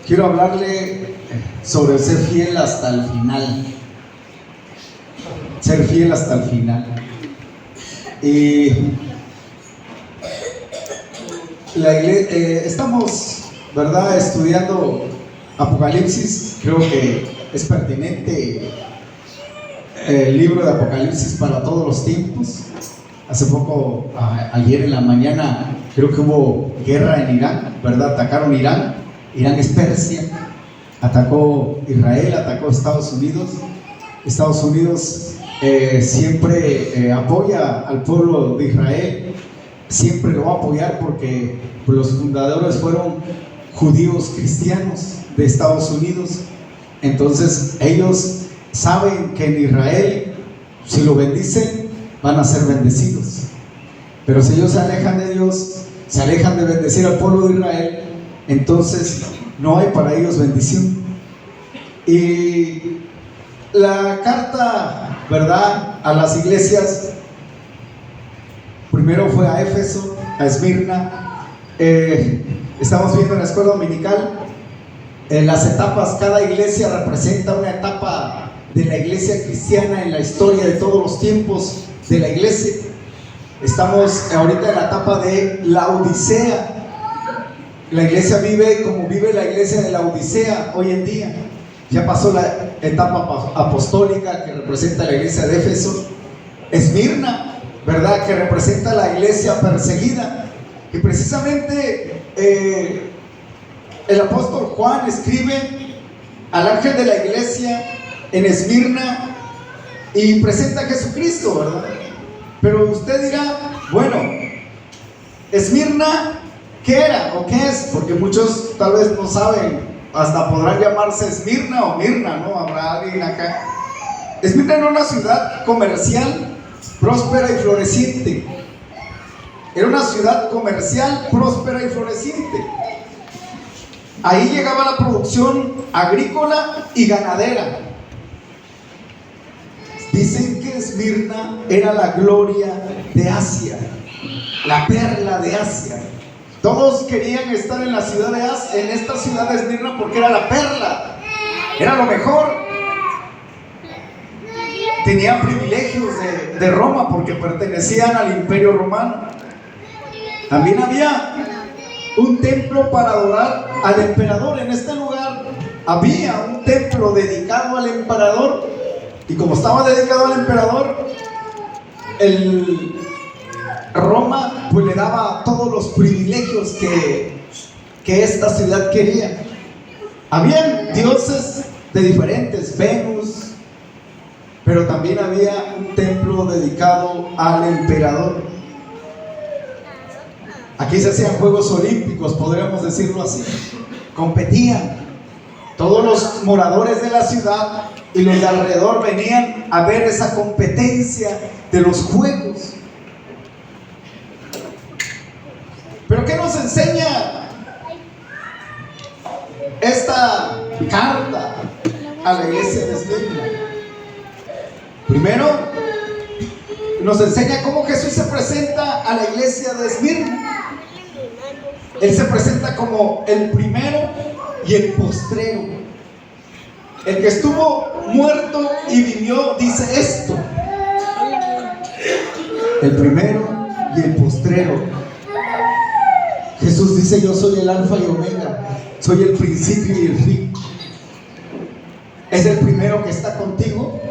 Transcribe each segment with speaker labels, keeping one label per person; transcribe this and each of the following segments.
Speaker 1: Quiero hablarle sobre ser fiel hasta el final. Ser fiel hasta el final. Y la iglesia, estamos, ¿verdad?, estudiando Apocalipsis. Creo que es pertinente el libro de Apocalipsis para todos los tiempos. Hace poco, ayer en la mañana, creo que hubo guerra en Irán, ¿verdad? Atacaron Irán. Irán es Persia. Atacó Israel, atacó Estados Unidos. Estados Unidos siempre apoya al pueblo de Israel. Siempre lo va a apoyar porque los fundadores fueron judíos cristianos de Estados Unidos. Entonces ellos saben que en Israel, si lo bendicen, van a ser bendecidos. Pero si ellos se alejan de Dios, se alejan de bendecir al pueblo de Israel, entonces no hay para ellos bendición. Y la carta, ¿verdad?, a las iglesias, primero fue a Éfeso, a Esmirna. Estamos viendo en la escuela dominical las etapas. Cada iglesia representa una etapa de la iglesia cristiana en la historia de todos los tiempos de la iglesia. Estamos ahorita en la etapa de la Odisea. La iglesia vive como vive la iglesia de la Odisea hoy en día. Ya pasó la etapa apostólica, que representa la iglesia de Éfeso. Esmirna, ¿verdad?, que representa la iglesia perseguida. Y precisamente el apóstol Juan escribe al ángel de la iglesia en Esmirna y presenta a Jesucristo, ¿verdad? Pero usted dirá, bueno, Esmirna, ¿qué era o qué es? Porque muchos tal vez no saben, hasta podrán llamarse Esmirna o Mirna, ¿no? Habrá alguien acá. Esmirna era una ciudad comercial, próspera y floreciente. Era una ciudad comercial, próspera y floreciente. Ahí llegaba la producción agrícola y ganadera. Dicen que Esmirna era la gloria de Asia, la perla de Asia. Todos querían estar en la ciudad de Asia, en esta ciudad de Esmirna, porque era la perla, era lo mejor. Tenían privilegios de Roma porque pertenecían al Imperio Romano. También había un templo para adorar al emperador. En este lugar había un templo dedicado al emperador. Y como estaba dedicado al emperador, Roma pues le daba todos los privilegios que esta ciudad quería. Habían dioses de diferentes, Venus, pero también había un templo dedicado al emperador. Aquí se hacían Juegos Olímpicos, podríamos decirlo así. Competían. Todos los moradores de la ciudad y los de alrededor venían a ver esa competencia de los juegos. Pero ¿qué nos enseña esta carta a la iglesia de Esmirna? Primero, nos enseña cómo Jesús se presenta a la iglesia de Esmirna. Él se presenta como el primero y el postrero. El que estuvo muerto y vivió dice esto: el primero y el postrero. Jesús dice: yo soy el alfa y omega, soy el principio y el fin. Es el primero que está contigo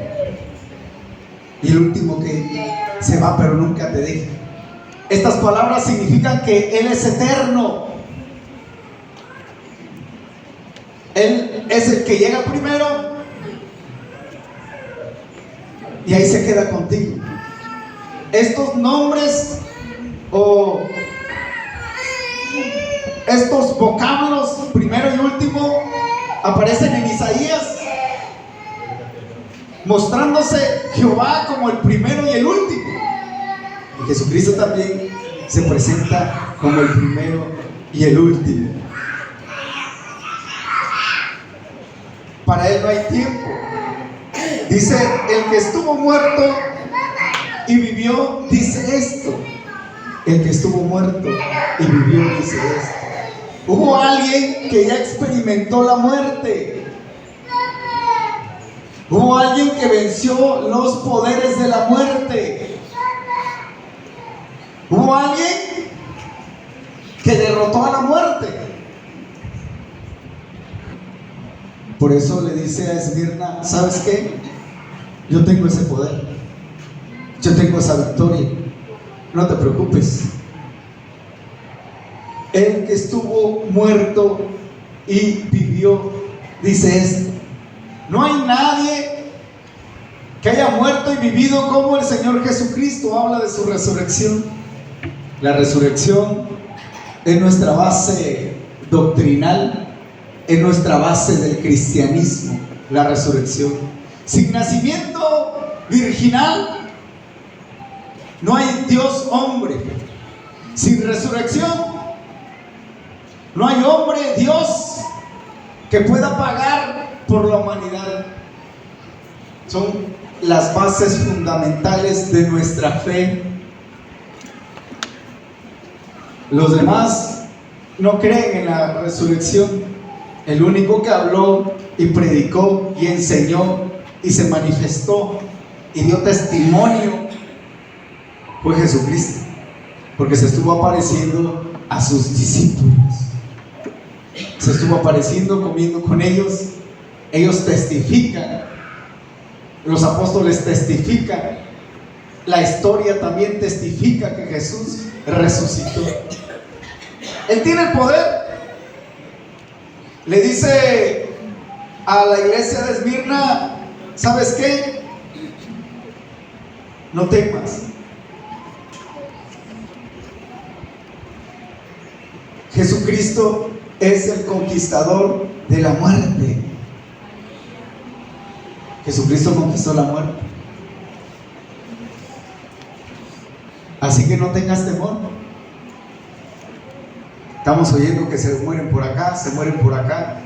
Speaker 1: y el último que se va pero nunca te deja. Estas palabras significan que Él es eterno. Él es el que llega primero y ahí se queda contigo. Estos nombres o estos vocablos, primero y último, aparecen en Isaías, mostrándose Jehová como el primero y el último. Y Jesucristo también se presenta como el primero y el último. Para Él no hay tiempo. Dice: el que estuvo muerto y vivió, dice esto. El que estuvo muerto y vivió, dice esto. Hubo alguien que ya experimentó la muerte. Hubo alguien que venció los poderes de la muerte. Hubo alguien que derrotó a la muerte. Por eso le dice a Esmirna: ¿sabes qué? Yo tengo ese poder. Yo tengo esa victoria. No te preocupes. El que estuvo muerto y vivió, dice esto: no hay nadie que haya muerto y vivido como el Señor Jesucristo. Habla de su resurrección. La resurrección es nuestra base doctrinal, es nuestra base del cristianismo. La resurrección. Sin nacimiento virginal no hay Dios hombre. Sin resurrección no hay hombre, Dios, que pueda pagar por la humanidad. Son las bases fundamentales de nuestra fe. Los demás no creen en la resurrección. El único que habló y predicó y enseñó y se manifestó y dio testimonio fue Jesucristo, porque se estuvo apareciendo a sus discípulos. Se estuvo apareciendo, comiendo con ellos. Ellos testifican, los apóstoles testifican, la historia también testifica que Jesús resucitó. Él tiene el poder. Le dice a la iglesia de Esmirna: ¿sabes qué? No temas. Jesucristo es el conquistador de la muerte. Jesucristo conquistó la muerte. Así que no tengas temor. Estamos oyendo que se mueren por acá, se mueren por acá,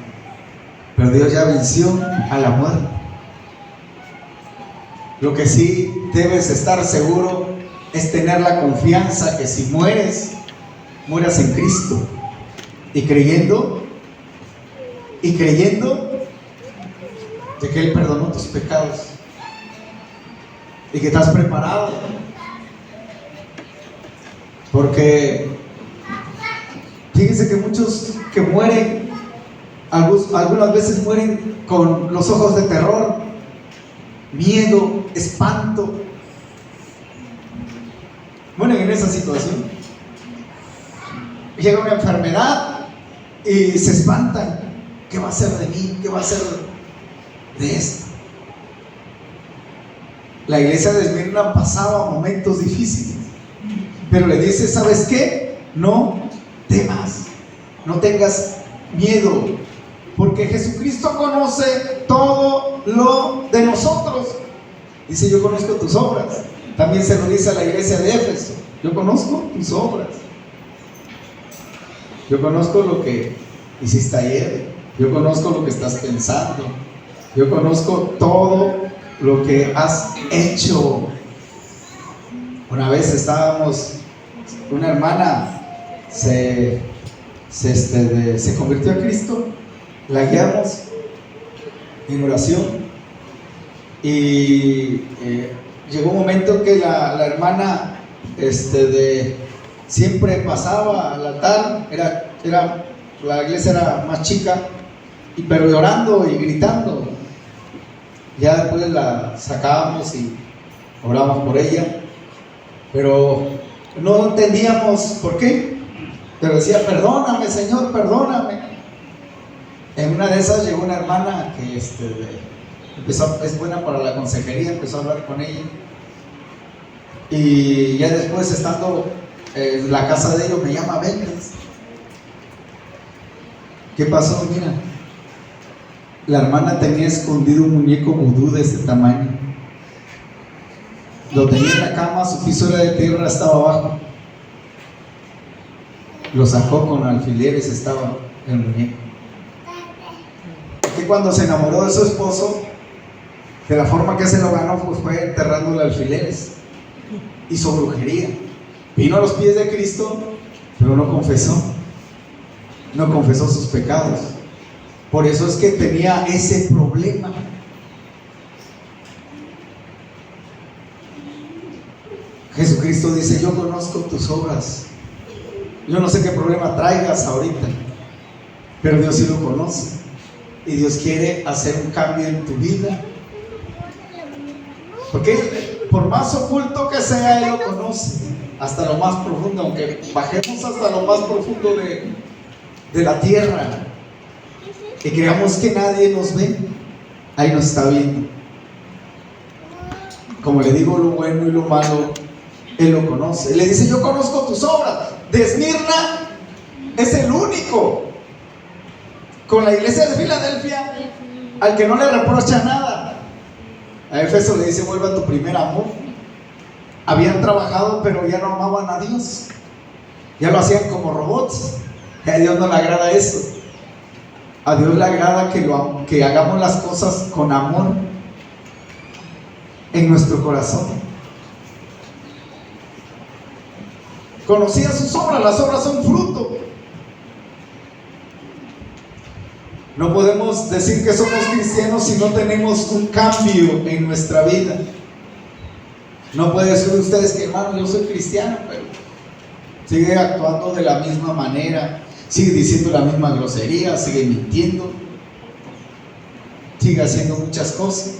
Speaker 1: pero Dios ya venció a la muerte. Lo que sí debes estar seguro es tener la confianza que si mueres, mueras en Cristo. Y creyendo de que Él perdonó tus pecados y que estás preparado, porque fíjense que muchos que mueren, algunas veces mueren con los ojos de terror, miedo, espanto, mueren en esa situación. Llega una enfermedad y se espantan. ¿Qué va a ser de mí? ¿Qué va a ser de esto? La iglesia de Esmirna pasaba momentos difíciles, pero le dice: ¿sabes qué? No temas, no tengas miedo, porque Jesucristo conoce todo lo de nosotros. Dice: yo conozco tus obras. También se lo dice a la iglesia de Éfeso: yo conozco tus obras. Yo conozco lo que hiciste ayer. Yo conozco lo que estás pensando. Yo conozco todo lo que has hecho. Una vez estábamos, una hermana se convirtió a Cristo. La guiamos en oración y llegó un momento que la hermana siempre pasaba al altar. La iglesia era más chica, pero llorando y gritando. Ya después la sacábamos y orábamos por ella, pero no entendíamos por qué. Pero decía: perdóname, Señor, perdóname. En una de esas llegó una hermana que es buena para la consejería, empezó a hablar con ella. Y ya después, estando en la casa de ellos, me llama: ven. ¿Qué pasó? Mira, la hermana tenía escondido un muñeco vudú de este tamaño. Lo tenía en la cama, su piso era de tierra, estaba abajo. Lo sacó con alfileres, estaba el muñeco. Que cuando se enamoró de su esposo, de la forma que se lo ganó, pues fue enterrándole alfileres. Hizo brujería. Vino a los pies de Cristo, pero no confesó. no confesó sus pecados. Por eso es que tenía ese problema. Jesucristo dice: yo conozco tus obras. Yo no sé qué problema traigas ahorita, pero Dios sí lo conoce. Y Dios quiere hacer un cambio en tu vida. Porque por más oculto que sea, Él lo conoce hasta lo más profundo. Aunque bajemos hasta lo más profundo de la tierra y creamos que nadie nos ve, ahí nos está viendo. Como le digo, lo bueno y lo malo Él lo conoce. Él le dice: yo conozco tus obras. De Esmirna es el único con la iglesia de Filadelfia al que no le reprocha nada. A Éfeso le dice: vuelve a tu primer amor. Habían trabajado, pero ya no amaban a Dios. Ya lo hacían como robots. A Dios no le agrada eso. A Dios le agrada que hagamos las cosas con amor en nuestro corazón. Conocía sus obras. Las obras son fruto. No podemos decir que somos cristianos si no tenemos un cambio en nuestra vida. No puede decir ustedes que, hermano, yo soy cristiano, pero sigue actuando de la misma manera, sigue diciendo la misma grosería, sigue mintiendo, sigue haciendo muchas cosas.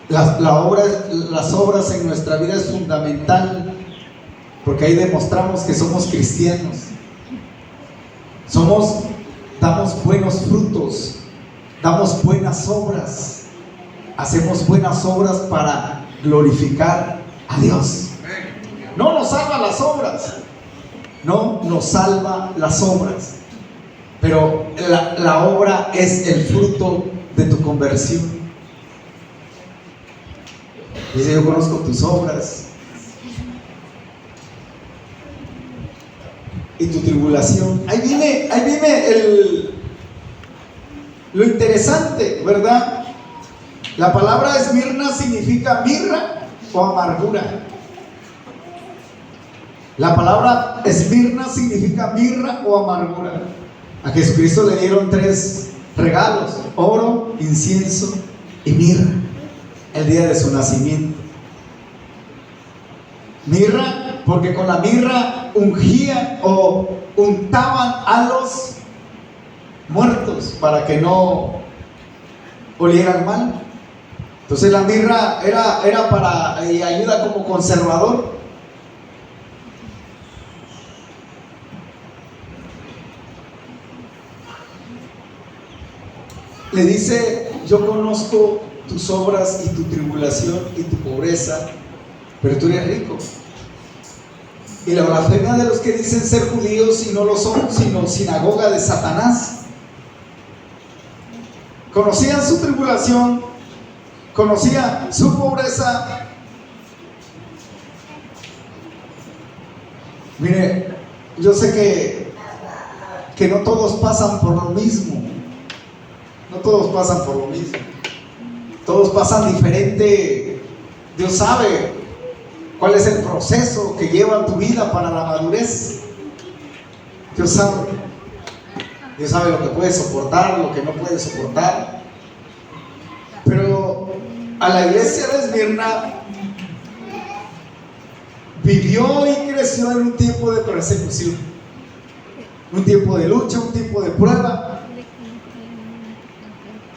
Speaker 1: Las obras en nuestra vida es fundamental, porque ahí demostramos que somos cristianos. Damos buenos frutos, damos buenas obras, hacemos buenas obras para glorificar a Dios. No nos salva las obras, no nos salva las obras, pero la obra es el fruto de tu conversión. Dice: yo conozco tus obras y tu tribulación. Ahí viene lo interesante, ¿verdad? La palabra Esmirna significa mirra o amargura. La palabra Esmirna significa mirra o amargura. A Jesucristo le dieron 3 regalos: oro, incienso y mirra, el día de su nacimiento. Mirra, porque con la mirra ungían o untaban a los muertos para que no olieran mal. Entonces la mirra era para ayuda como conservador. Le dice: yo conozco tus obras y tu tribulación y tu pobreza, pero tú eres rico. Y la blasfemia de los que dicen ser judíos y no lo son, sino sinagoga de Satanás. Conocían su tribulación, conocían su pobreza. Mire, yo sé que no todos pasan por lo mismo. No todos pasan por lo mismo. Todos pasan diferente. Dios sabe cuál es el proceso que lleva tu vida para la madurez. Dios sabe. Dios sabe lo que puedes soportar, lo que no puedes soportar. Pero a la iglesia de Esmirna vivió y creció en un tiempo de persecución, un tiempo de lucha, un tiempo de prueba.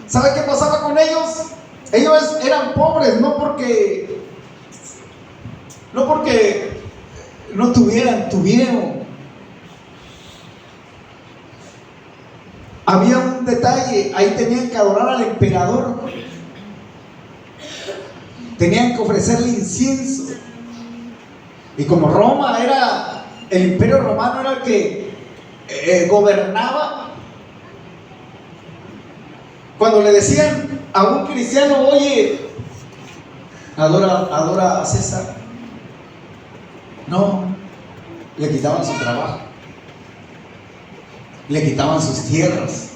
Speaker 1: ¿Sabe qué pasaba con ellos? Ellos eran pobres, no porque no tuvieron. Había un detalle: ahí tenían que adorar al emperador, tenían que ofrecerle incienso. Y como Roma era, el imperio romano era el que gobernaba, cuando le decían a un cristiano: oye, adora a César, no, le quitaban su trabajo, le quitaban sus tierras,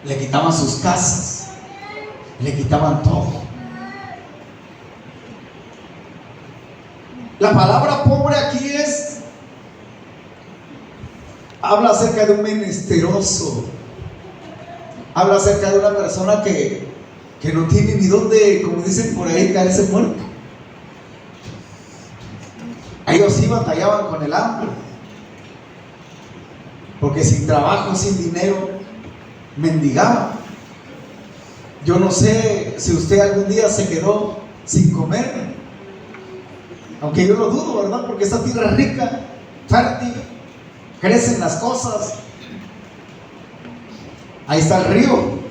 Speaker 1: le quitaban sus casas, le quitaban todo. La palabra pobre aquí es habla acerca de un menesteroso, habla acerca de una persona que no tiene ni dónde, como dicen por ahí, caerse muerto. Ellos sí batallaban con el hambre, porque sin trabajo, sin dinero, mendigaban. Yo no sé si usted algún día se quedó sin comer, aunque yo lo dudo, ¿verdad? Porque esta tierra es rica, fértil, crecen las cosas. Ahí está el río.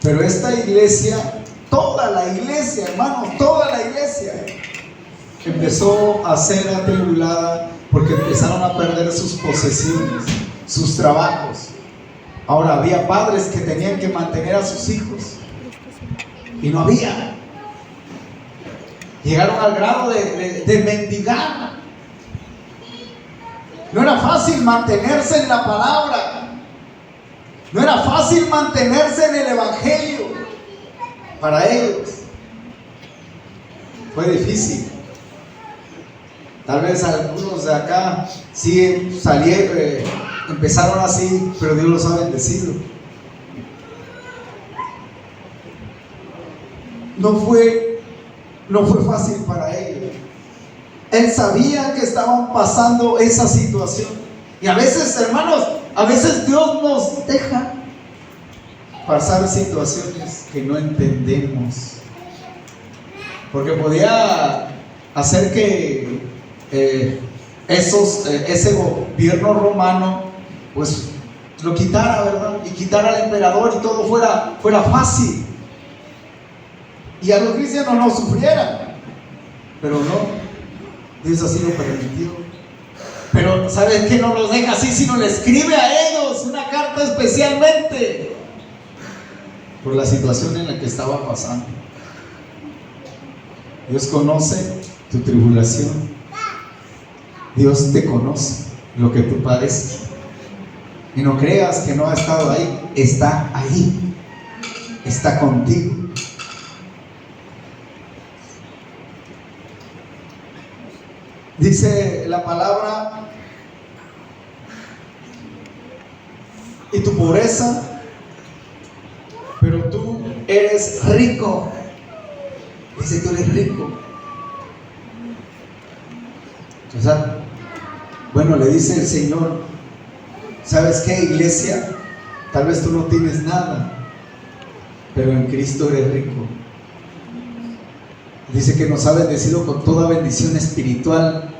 Speaker 1: Pero esta iglesia, toda la iglesia, hermanos, toda la iglesia empezó a ser atribulada porque empezaron a perder sus posesiones, sus trabajos. Ahora había padres que tenían que mantener a sus hijos y no había. Llegaron al grado de mendigar. No era fácil mantenerse en la palabra. No era fácil mantenerse en el evangelio. Para ellos fue difícil. Tal vez algunos de acá sí salieron, empezaron así, pero Dios los ha bendecido. No fue fácil para ellos. Él sabía que estaban pasando esa situación. Y a veces, hermanos, a veces Dios nos deja pasar situaciones que no entendemos. Porque podía hacer que ese gobierno romano pues lo quitara, ¿verdad? Y quitara al emperador y todo fuera fácil. Y a los cristianos no sufrieran. Pero no, Dios así lo permitió. Pero ¿sabes qué? No los deja así, sino le escribe a ellos una carta especialmente por la situación en la que estaba pasando. Dios conoce tu tribulación. Dios te conoce lo que tú padeces. Y no creas que no ha estado ahí. Está ahí. Está contigo. Dice la palabra: y tu pobreza, pero tú eres rico. Dice: tú eres rico. O sea, bueno, le dice el Señor: ¿sabes qué, iglesia? Tal vez tú no tienes nada, pero en Cristo eres rico. Dice que nos ha bendecido con toda bendición espiritual,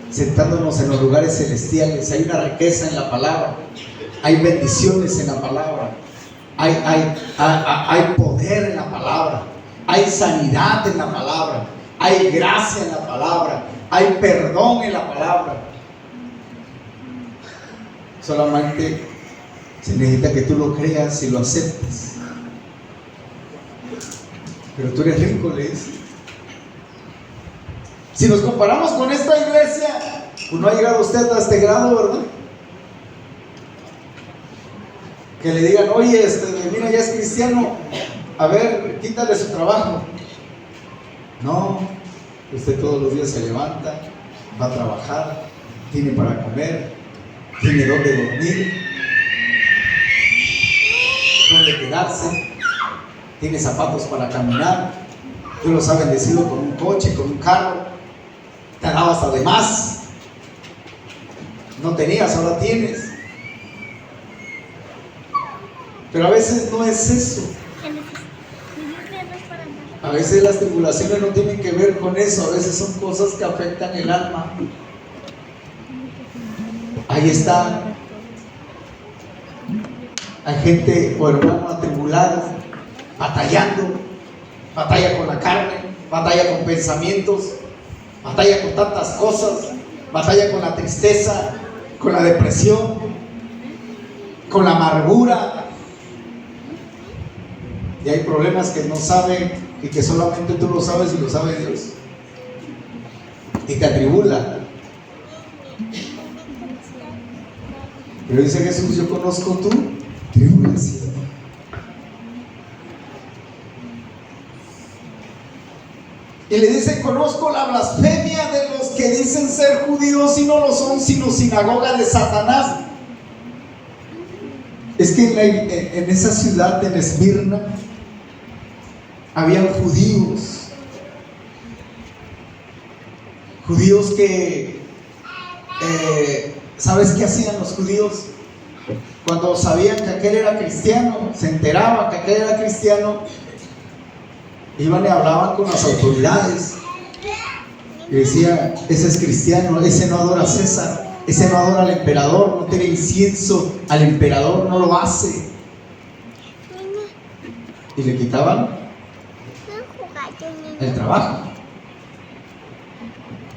Speaker 1: sentándonos en los lugares celestiales. Hay una riqueza en la palabra, hay bendiciones en la palabra, hay poder en la palabra, hay sanidad en la palabra, hay gracia en la palabra, hay perdón en la palabra. Solamente se necesita que tú lo creas y lo aceptes. Pero tú eres rico, le dice. Si nos comparamos con esta iglesia, pues no ha llegado usted a este grado, ¿verdad? Que le digan: oye, mira, ya es cristiano, a ver, quítale su trabajo. No, usted todos los días se levanta, va a trabajar, tiene para comer, tiene dónde dormir, dónde quedarse, tiene zapatos para caminar. Dios los ha bendecido con un coche, con un carro. Te dabas además. No tenías, ahora tienes. Pero a veces no es eso. A veces las tribulaciones no tienen que ver con eso. A veces son cosas que afectan el alma. Ahí está. Hay gente o hermano atribulado, batallando. Batalla con la carne, batalla con pensamientos, batalla con tantas cosas, batalla con la tristeza, con la depresión, con la amargura. Y hay problemas que no saben y que solamente tú lo sabes y lo sabe Dios. Y te atribula. Pero dice Jesús: yo conozco tu tribulación. Y le dice: conozco la blasfemia de los que dicen ser judíos y no lo son, sino sinagoga de Satanás. Es que en esa ciudad de Esmirna habían judíos que ¿sabes qué hacían los judíos? Cuando sabían que aquel era cristiano, se enteraban que aquel era cristiano, iban y hablaban con las autoridades y decían: ese es cristiano, ese no adora a César, ese no adora al emperador, no tiene incienso al emperador, no lo hace. Y le quitaban el trabajo.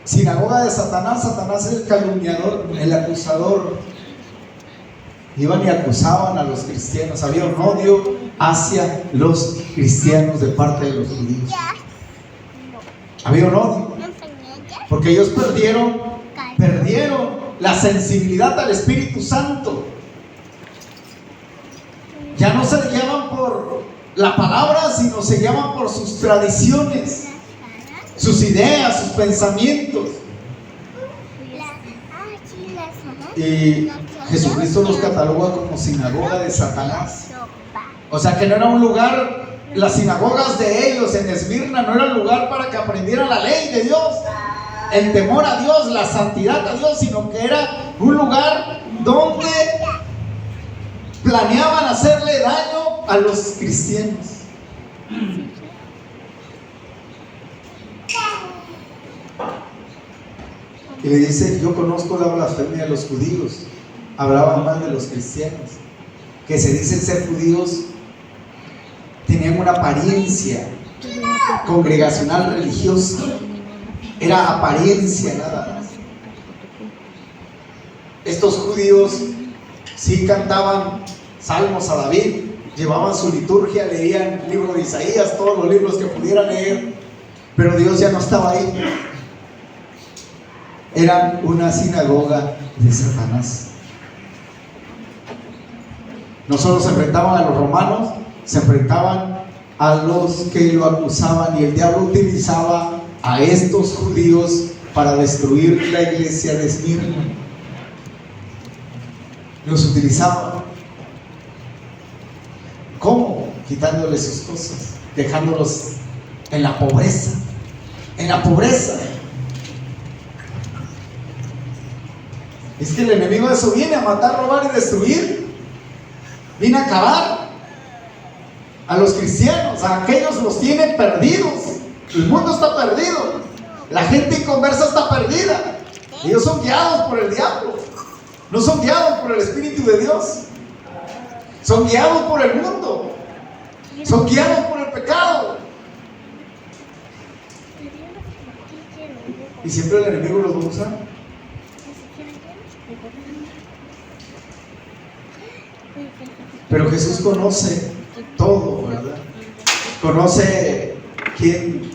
Speaker 1: Sinagoga de Satanás. Satanás es el calumniador, el acusador. Iban y acusaban a los cristianos. Había un odio hacia los cristianos de parte de los judíos. Había un odio, porque ellos perdieron la sensibilidad al Espíritu Santo. Ya no se llaman por la palabra, sino se llaman por sus tradiciones, sus ideas, sus pensamientos. Y Jesucristo los cataloga como sinagoga de Satanás. O sea que no era un lugar, las sinagogas de ellos en Esmirna no era un lugar para que aprendieran la ley de Dios, el temor a Dios, la santidad a Dios, sino que era un lugar donde planeaban hacerle daño a los cristianos. Y le dice: yo conozco la blasfemia de los judíos. Hablaban mal de los cristianos, que se dicen ser judíos, tenían una apariencia congregacional religiosa, era apariencia nada más. Estos judíos sí cantaban salmos a David, llevaban su liturgia, leían el libro de Isaías, todos los libros que pudieran leer, pero Dios ya no estaba ahí. Eran una sinagoga de Satanás. No solo se enfrentaban a los romanos, se enfrentaban a los que lo acusaban, y el diablo utilizaba a estos judíos para destruir la iglesia de Esmirna. Los utilizaba. ¿Cómo? Quitándoles sus cosas, dejándolos en la pobreza. En la pobreza. Es que el enemigo de eso viene a matar, robar y destruir. Viene a acabar a los cristianos, a aquellos los tiene perdidos. El mundo está perdido, la gente inconversa está perdida. Ellos son guiados por el diablo, no son guiados por el Espíritu de Dios. Son guiados por el mundo, son guiados por el pecado. Y siempre el enemigo los va a usar. Pero Jesús conoce todo, ¿verdad? Conoce quién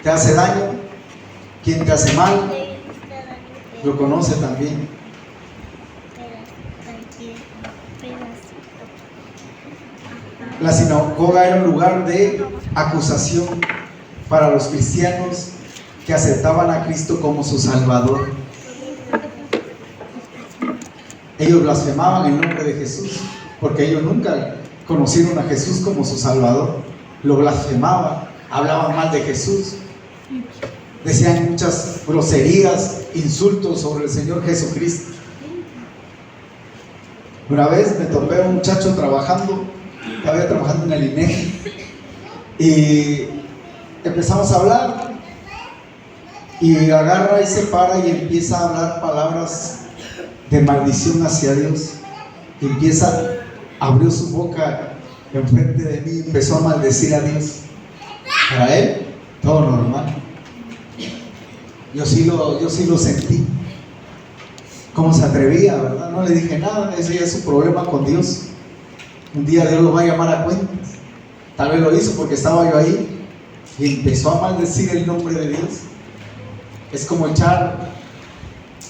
Speaker 1: te hace daño, quién te hace mal. Lo conoce también. La sinagoga era un lugar de acusación para los cristianos que aceptaban a Cristo como su Salvador. Ellos blasfemaban el nombre de Jesús, porque ellos nunca conocieron a Jesús como su Salvador. Lo blasfemaban, hablaban mal de Jesús, decían muchas groserías, insultos sobre el Señor Jesucristo. Una vez me topé a un muchacho trabajando, estaba trabajando en el INEGI, y empezamos a hablar, y agarra y se para y empieza a hablar palabras de maldición hacia Dios. Abrió su boca enfrente de mí y empezó a maldecir a Dios. Para él, todo normal. Yo sí lo sentí. ¿Cómo se atrevía, verdad? No le dije nada, ese ya es su problema con Dios. Un día Dios lo va a llamar a cuentas. Tal vez lo hizo porque estaba yo ahí, y empezó a maldecir el nombre de Dios. Es como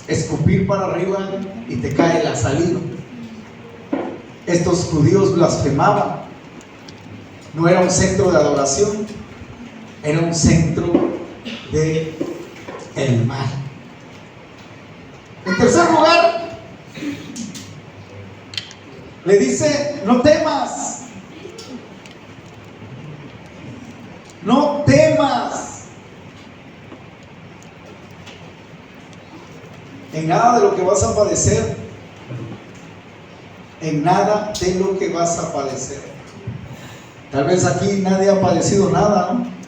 Speaker 1: escupir para arriba y te cae la saliva. Estos judíos blasfemaban. No era un centro de adoración, era un centro de el mal. En tercer lugar, le dice: no temas. No temas. En nada de lo que vas a padecer. En nada de lo que vas a padecer. Tal vez aquí nadie ha padecido nada, ¿no?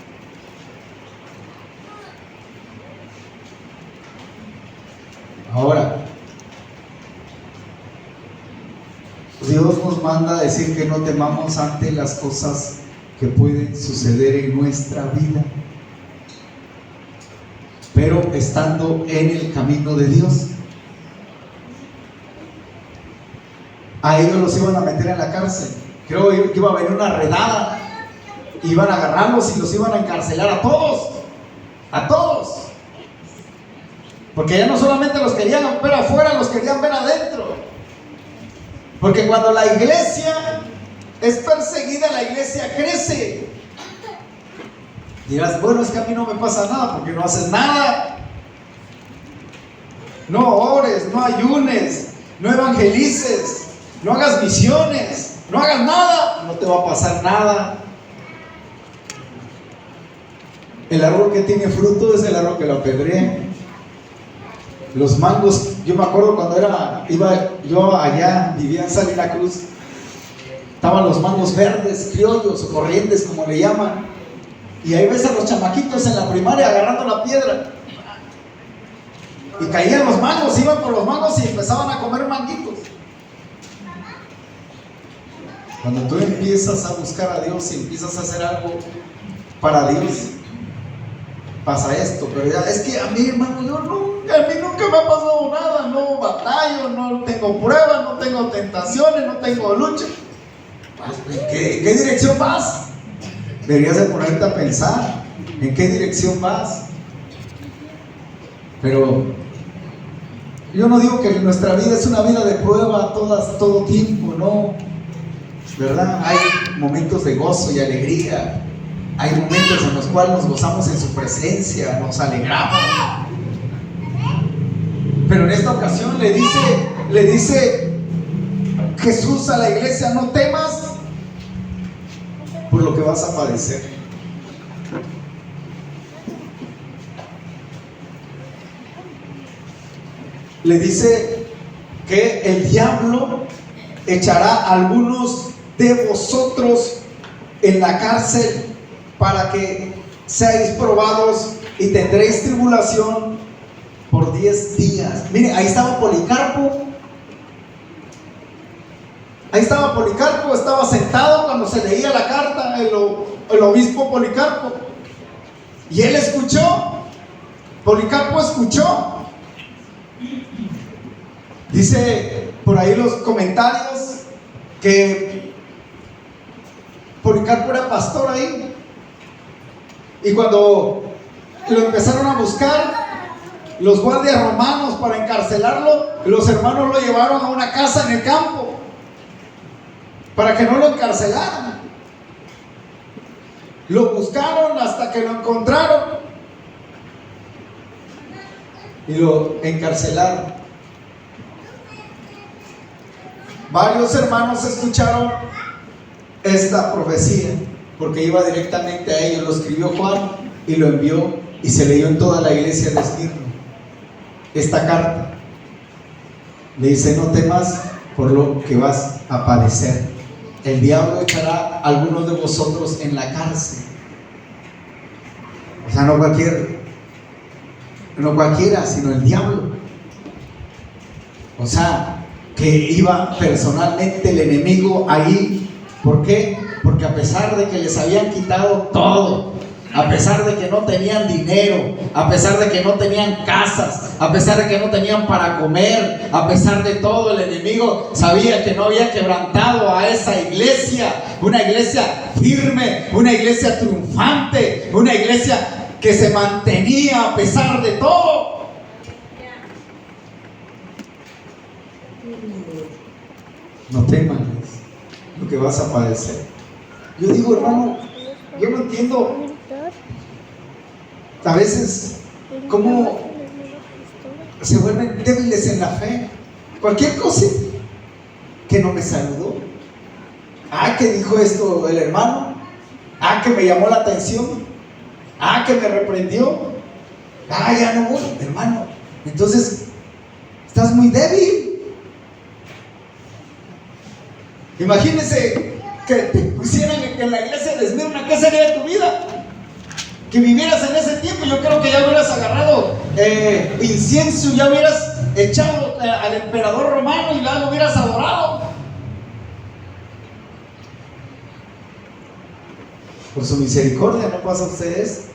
Speaker 1: Ahora, Dios nos manda a decir que no temamos ante las cosas que pueden suceder en nuestra vida, pero estando en el camino de Dios. A ellos los iban a meter en la cárcel. Creo que iba a venir una redada, iban a agarrarlos y los iban a encarcelar a todos, porque ya no solamente los querían ver afuera, los querían ver adentro. Porque cuando la iglesia es perseguida, la iglesia crece. Dirás: bueno, es que a mí no me pasa nada, porque no haces nada. No ores, no ayunes, no evangelices, no hagas misiones, no hagas nada, no te va a pasar nada. El árbol que tiene fruto es el árbol que lo apedrea. Los mangos, yo me acuerdo cuando iba yo allá, vivía en Salina Cruz, estaban los mangos verdes, criollos o corrientes, como le llaman, y ahí ves a los chamaquitos en la primaria agarrando la piedra, y caían los mangos, iban por los mangos y empezaban a comer manguitos. Cuando tú empiezas a buscar a Dios y empiezas a hacer algo para Dios, pasa esto. Pero ya, es que a mí, hermano, a mí nunca me ha pasado nada, no batallo, no tengo pruebas, no tengo tentaciones, no tengo lucha. ¿En qué dirección vas? Deberías de ponerte a pensar en qué dirección vas. Pero yo no digo que nuestra vida es una vida de prueba todo tiempo, no, ¿verdad? Hay momentos de gozo y alegría. Hay momentos en los cuales nos gozamos en su presencia, nos alegramos. Pero en esta ocasión le dice Jesús a la iglesia: no temas por lo que vas a padecer. Le dice que el diablo echará a algunos de vosotros en la cárcel para que seáis probados y tendréis tribulación por 10 días. Mire, ahí estaba Policarpo. Estaba sentado cuando se leía la carta, el obispo Policarpo. Y él escuchó. Policarpo escuchó. Dice por ahí los comentarios que Policarpo era pastor ahí. Y cuando lo empezaron a buscar los guardias romanos para encarcelarlo, los hermanos lo llevaron a una casa en el campo para que no lo encarcelaran. Lo buscaron hasta que lo encontraron y lo encarcelaron. Varios hermanos escucharon esta profecía porque iba directamente a ellos. Lo escribió Juan y lo envió, y se leyó en toda la iglesia de Esmirna esta carta. Le dice: no temas por lo que vas a padecer. El diablo echará a algunos de vosotros en la cárcel. O sea, no cualquiera, sino el diablo. O sea, que iba personalmente el enemigo ahí. ¿Por qué? Porque a pesar de que les habían quitado todo, a pesar de que no tenían dinero, a pesar de que no tenían casas, a pesar de que no tenían para comer, a pesar de todo, el enemigo sabía que no había quebrantado a esa iglesia, una iglesia firme, una iglesia triunfante, una iglesia que se mantenía a pesar de todo. No temas lo que vas a padecer. Yo digo, hermano, yo no entiendo A veces, ¿cómo se vuelven débiles en la fe? Cualquier cosa, que no me saludó, que dijo esto el hermano, que me llamó la atención, que me reprendió, ya no voy, hermano. Entonces, estás muy débil. Imagínense que te pusieran en la iglesia de Esmirna, ¿qué sería de tu vida? Que vivieras en ese tiempo. Yo creo que ya hubieras agarrado incienso, ya hubieras echado al emperador romano y ya lo hubieras adorado. Por su misericordia no pasa a ustedes.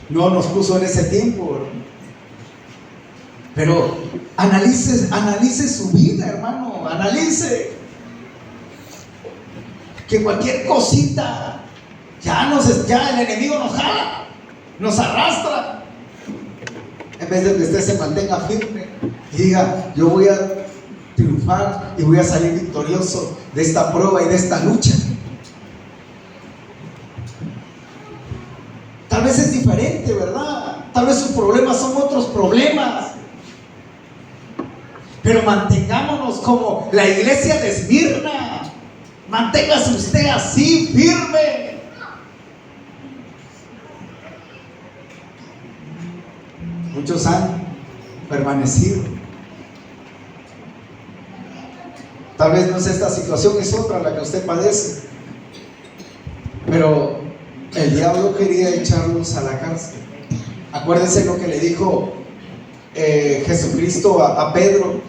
Speaker 1: No nos puso en ese tiempo. Pero analice su vida, hermano. Analice que cualquier cosita ya el enemigo nos jala, nos arrastra. En vez de que usted se mantenga firme y diga: yo voy a triunfar y voy a salir victorioso de esta prueba y de esta lucha. Tal vez es diferente, ¿verdad? Tal vez sus problemas son otros problemas. Pero mantengámonos como la iglesia de Esmirna. Manténgase usted así, firme. Muchos han permanecido. Tal vez no es esta situación, es otra la que usted padece. Pero el diablo quería echarlos a la cárcel. Acuérdense lo que le dijo Jesucristo a Pedro.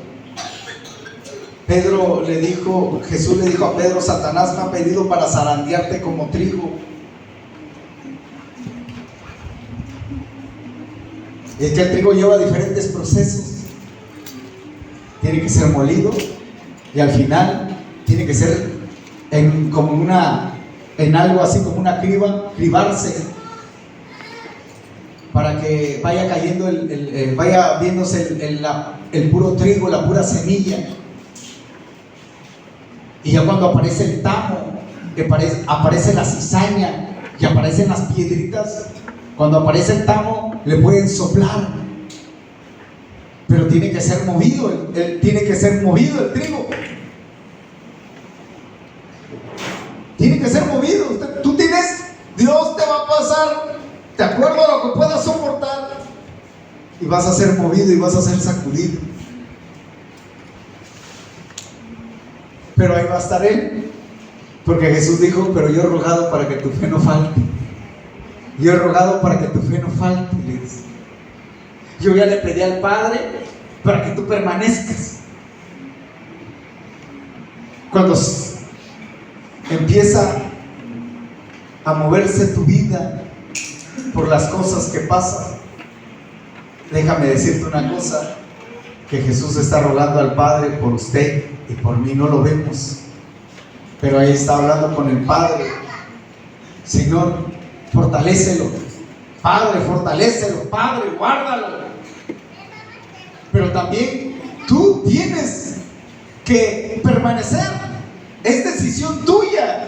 Speaker 1: Jesús le dijo a Pedro: Satanás me ha pedido para zarandearte como trigo. Y es que el trigo lleva diferentes procesos. Tiene que ser molido y al final tiene que ser en algo así como una cribarse, para que vaya cayendo vaya viéndose el puro trigo, la pura semilla. Y ya cuando aparece el tamo, aparece la cizaña y aparecen las piedritas. Cuando aparece el tamo, le pueden soplar, pero tiene que ser movido, tiene que ser movido el trigo. Tiene que ser movido. Dios te va a pasar de acuerdo a lo que puedas soportar, y vas a ser movido y vas a ser sacudido. Pero ahí va a estar Él, porque Jesús dijo: pero yo he rogado para que tu fe no falte. Yo he rogado para que tu fe no falte, le dice. Yo ya le pedí al Padre para que tú permanezcas. Cuando empieza a moverse tu vida por las cosas que pasan, déjame decirte una cosa: que Jesús está rogando al Padre por usted y por mí. No lo vemos, pero ahí está hablando con el Padre. Señor, fortalécelo. Padre, fortalécelo. Padre, guárdalo. Pero también tú tienes que permanecer. Es decisión tuya.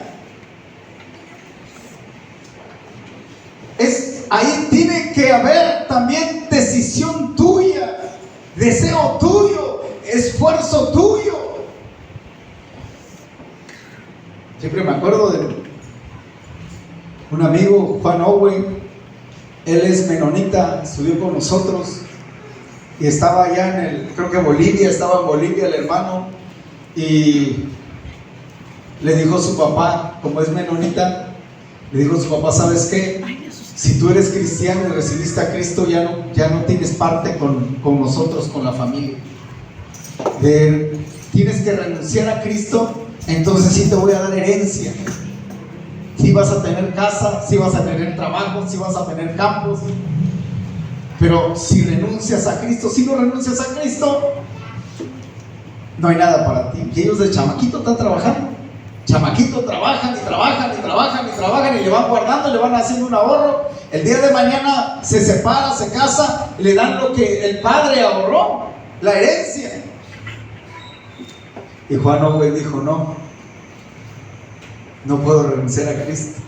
Speaker 1: Ahí tiene que haber también decisión tuya, deseo tuyo, esfuerzo tuyo. Siempre me acuerdo de un amigo, Juan Owen. Él es menonita, estudió con nosotros y estaba allá creo que estaba en Bolivia el hermano, y le dijo a su papá, como es menonita, le dijo a su papá: ¿sabes qué? Si tú eres cristiano y recibiste a Cristo, ya no tienes parte con nosotros, con la familia. Tienes que renunciar a Cristo, entonces sí te voy a dar herencia. Sí vas a tener casa, sí vas a tener trabajo, sí vas a tener campos. Pero si renuncias a Cristo, si no renuncias a Cristo, no hay nada para ti. Y ellos de chamaquito están trabajando. Chamaquito trabajan y trabajan y trabajan y trabajan y le van guardando, le van haciendo un ahorro. El día de mañana se separa, se casa, le dan lo que el padre ahorró, la herencia. Y Juan Owen dijo: no puedo renunciar a Cristo.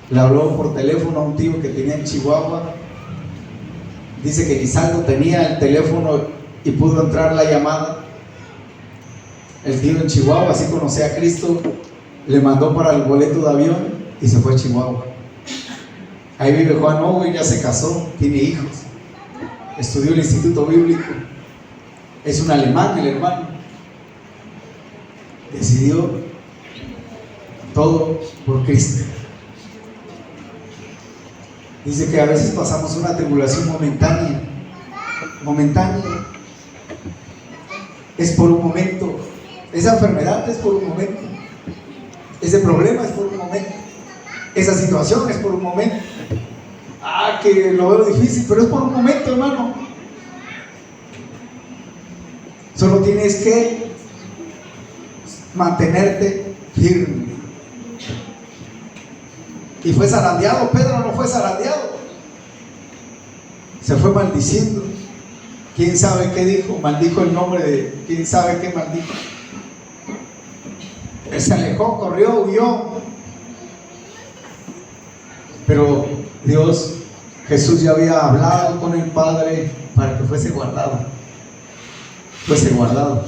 Speaker 1: Le habló por teléfono a un tío que tenía en Chihuahua. Dice que ni saldo tenía el teléfono y pudo entrar la llamada. El tío en Chihuahua, así conocía a Cristo, le mandó para el boleto de avión y se fue a Chihuahua. Ahí vive Juan Owen, ya se casó, tiene hijos, estudió el Instituto Bíblico, es un alemán el hermano. Decidió todo por Cristo. Dice que a veces pasamos una tribulación momentánea. Es por un momento. Esa enfermedad es por un momento. Ese problema es por un momento. Esa situación es por un momento. Que lo veo difícil, pero es por un momento, hermano. Solo tienes que mantenerte firme. Y fue zarandeado. Pedro no fue zarandeado, se fue maldiciendo. ¿Quién sabe qué dijo? Maldijo el nombre de quién sabe qué maldijo. Él se alejó, corrió, huyó. Pero Dios, Jesús ya había hablado con el Padre para que fuese guardado. Fuese guardado.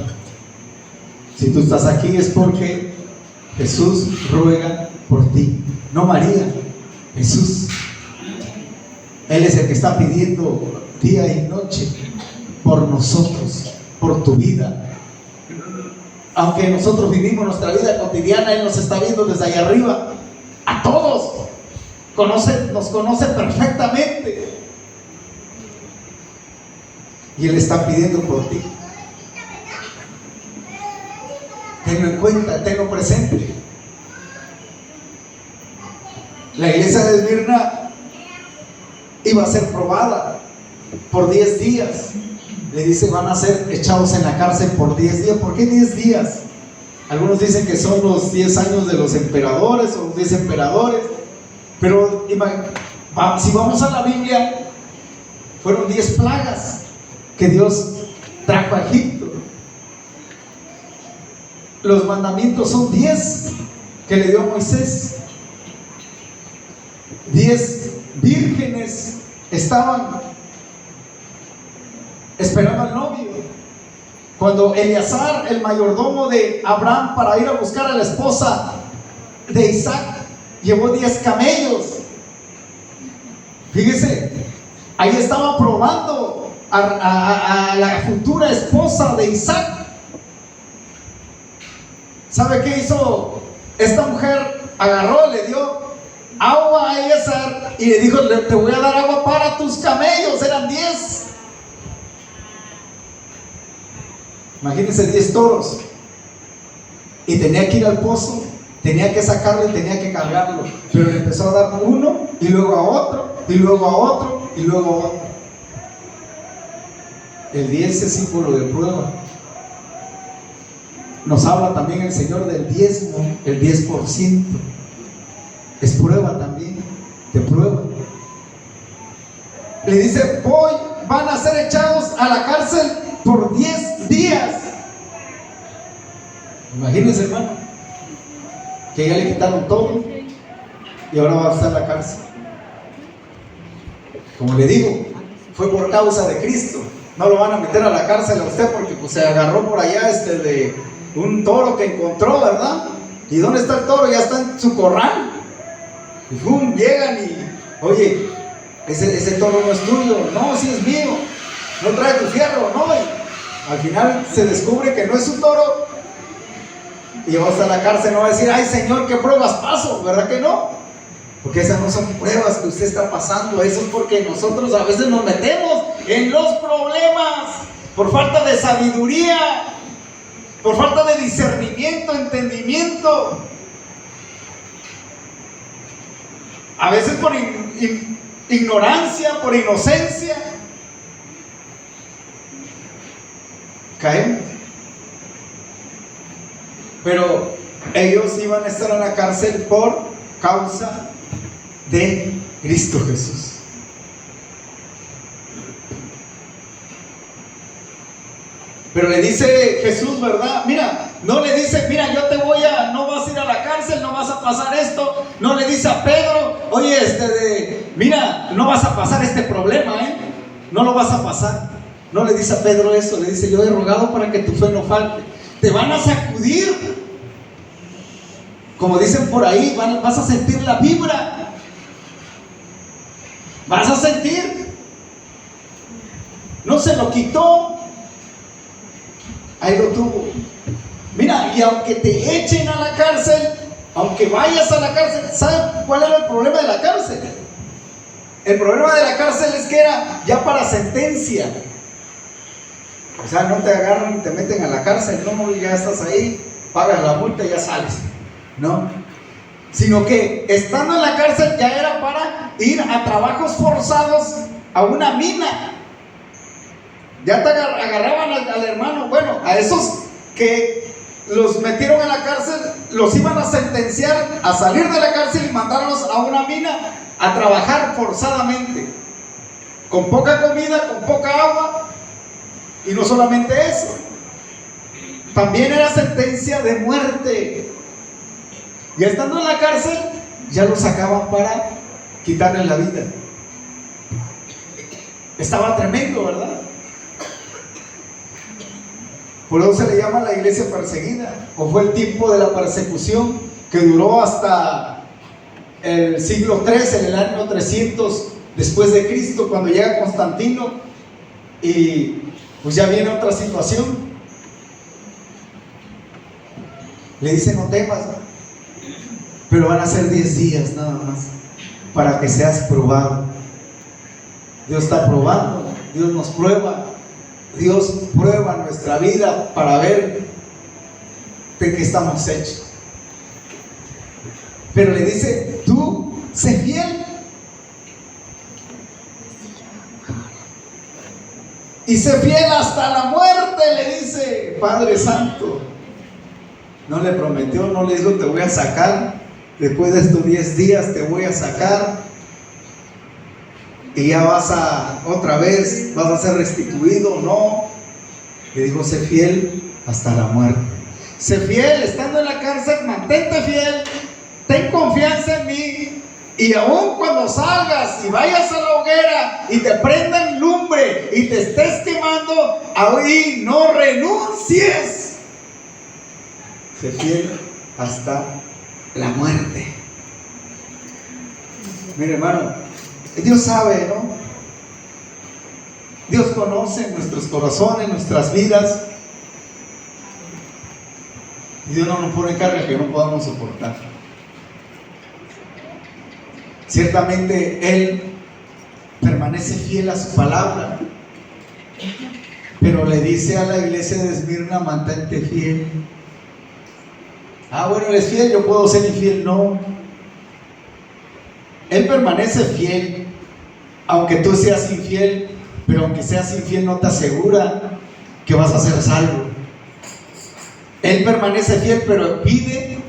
Speaker 1: Si tú estás aquí es porque Jesús ruega por ti. No María, Jesús. Él es el que está pidiendo día y noche por nosotros, por tu vida. Aunque nosotros vivimos nuestra vida cotidiana, Él nos está viendo desde allá arriba. A todos nos conoce perfectamente. Y Él está pidiendo por ti. Tenlo en cuenta, tenlo presente. La iglesia de Esmirna iba a ser probada por 10 días. Le dice, van a ser echados en la cárcel por 10 días. ¿Por qué 10 días? Algunos dicen que son los 10 años de los emperadores o los 10 emperadores. Pero si vamos a la Biblia, fueron 10 plagas que Dios trajo a Egipto. Los mandamientos son 10 que le dio a Moisés. 10 vírgenes estaban esperando al novio. Cuando Eleazar, el mayordomo de Abraham, para ir a buscar a la esposa de Isaac, llevó 10 camellos. Fíjese, ahí estaba probando a la futura esposa de Isaac. ¿Sabe qué hizo esta mujer? Agarró, le dio agua a Eleazar y le dijo, te voy a dar agua para tus camellos. Eran 10. Imagínense 10 toros. Y tenía que ir al pozo, tenía que sacarlo y tenía que cargarlo. Pero le empezó a dar uno, y luego a otro, y luego a otro, y luego a otro. El 10 es símbolo de prueba. Nos habla también el Señor del diezmo, el 10%. Es prueba también, de prueba. Le dice, van a ser echados a la cárcel por 10 días. Imagínense, hermano, que ya le quitaron todo y ahora va a estar en la cárcel. Como le digo, fue por causa de Cristo. No lo van a meter a la cárcel a usted porque pues, se agarró por allá de un toro que encontró, ¿verdad? ¿Y dónde está el toro? Ya está en su corral. Y llegan y, oye, ese toro no es tuyo. No, sí es mío. No trae tu fierro, no. Y al final se descubre que no es su toro. Y va a estar en la cárcel, no va a decir, ay Señor, ¿qué pruebas paso? ¿Verdad que no? Porque esas no son pruebas que usted está pasando. Eso es porque nosotros a veces nos metemos en los problemas por falta de sabiduría, por falta de discernimiento, entendimiento. A veces por ignorancia, por inocencia, caemos. Pero ellos iban a estar en la cárcel por causa de Cristo Jesús. Pero le dice Jesús, ¿verdad? Mira, no le dice, mira, no vas a ir a la cárcel, no vas a pasar esto. No le dice a Pedro, oye, mira, no vas a pasar este problema, no lo vas a pasar. No le dice a Pedro eso, le dice: yo he rogado para que tu fe no falte. Te van a sacudir, como dicen por ahí, vas a sentir la vibra, vas a sentir. No se lo quitó, ahí lo tuvo. Mira, y aunque te echen a la cárcel, aunque vayas a la cárcel, ¿sabes cuál era el problema de la cárcel? El problema de la cárcel es que era ya para sentencia. O sea, no te agarran y te meten a la cárcel, no, ya estás ahí, pagas la multa y ya sales, ¿no? Sino que estando en la cárcel ya era para ir a trabajos forzados a una mina. Ya te agarraban al hermano, bueno, a esos que los metieron en la cárcel, los iban a sentenciar a salir de la cárcel y mandarlos a una mina a trabajar forzadamente, con poca comida, con poca agua. Y no solamente eso, también era sentencia de muerte. Y estando en la cárcel, ya lo sacaban para quitarle la vida. Estaba tremendo, ¿verdad? Por eso se le llama la iglesia perseguida, o fue el tiempo de la persecución que duró hasta el siglo III, en el año 300 después de Cristo, cuando llega Constantino, y pues ya viene otra situación. Le dice: no temas, pero van a ser 10 días nada más para que seas probado. Dios está probando, Dios nos prueba, Dios prueba nuestra vida para ver de qué estamos hechos. Pero le dice: tú sé fiel. Y sé fiel hasta la muerte, le dice Padre Santo. No le prometió, no le dijo: te voy a sacar, después de estos 10 días te voy a sacar y ya otra vez vas a ser restituido. No, le dijo: sé fiel hasta la muerte. Sé fiel, estando en la cárcel, mantente fiel, ten confianza en mí. Y aun cuando salgas y vayas a la hoguera y te prendan lumbre y te estés quemando, ahí no renuncies. Sé fiel hasta la muerte. Mire, hermano, Dios sabe, ¿no? Dios conoce nuestros corazones, nuestras vidas. Y Dios no nos pone carga que no podamos soportar. Ciertamente Él permanece fiel a su palabra, pero le dice a la iglesia de Esmirna: mantente fiel. Bueno, Él es fiel, yo puedo ser infiel. No, Él permanece fiel, aunque tú seas infiel, pero aunque seas infiel no te asegura que vas a ser salvo. Él permanece fiel, pero pide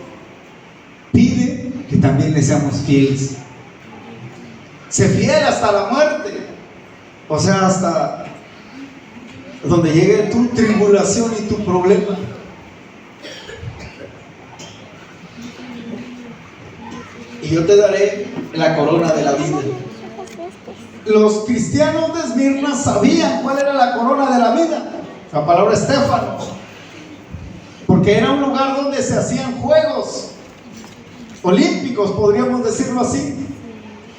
Speaker 1: que también le seamos fieles. Sé fiel hasta la muerte, o sea, hasta donde llegue tu tribulación y tu problema. Y yo te daré la corona de la vida. Los cristianos de Esmirna sabían cuál era la corona de la vida, la palabra estéfano, porque era un lugar donde se hacían juegos olímpicos, podríamos decirlo así.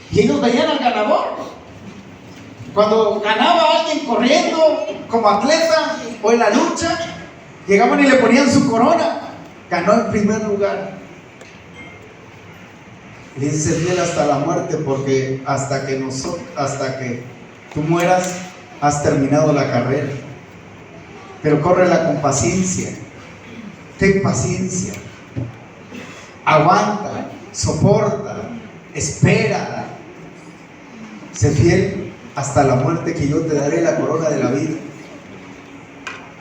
Speaker 1: Y ellos veían al ganador. Cuando ganaba alguien corriendo como atleta o en la lucha, llegaban y le ponían su corona. Ganó el primer lugar. Y dice: fiel hasta la muerte, porque hasta que tú mueras has terminado la carrera. Pero córrela con paciencia. Ten paciencia. Aguanta, soporta, espera. Sé fiel hasta la muerte, que yo te daré la corona de la vida.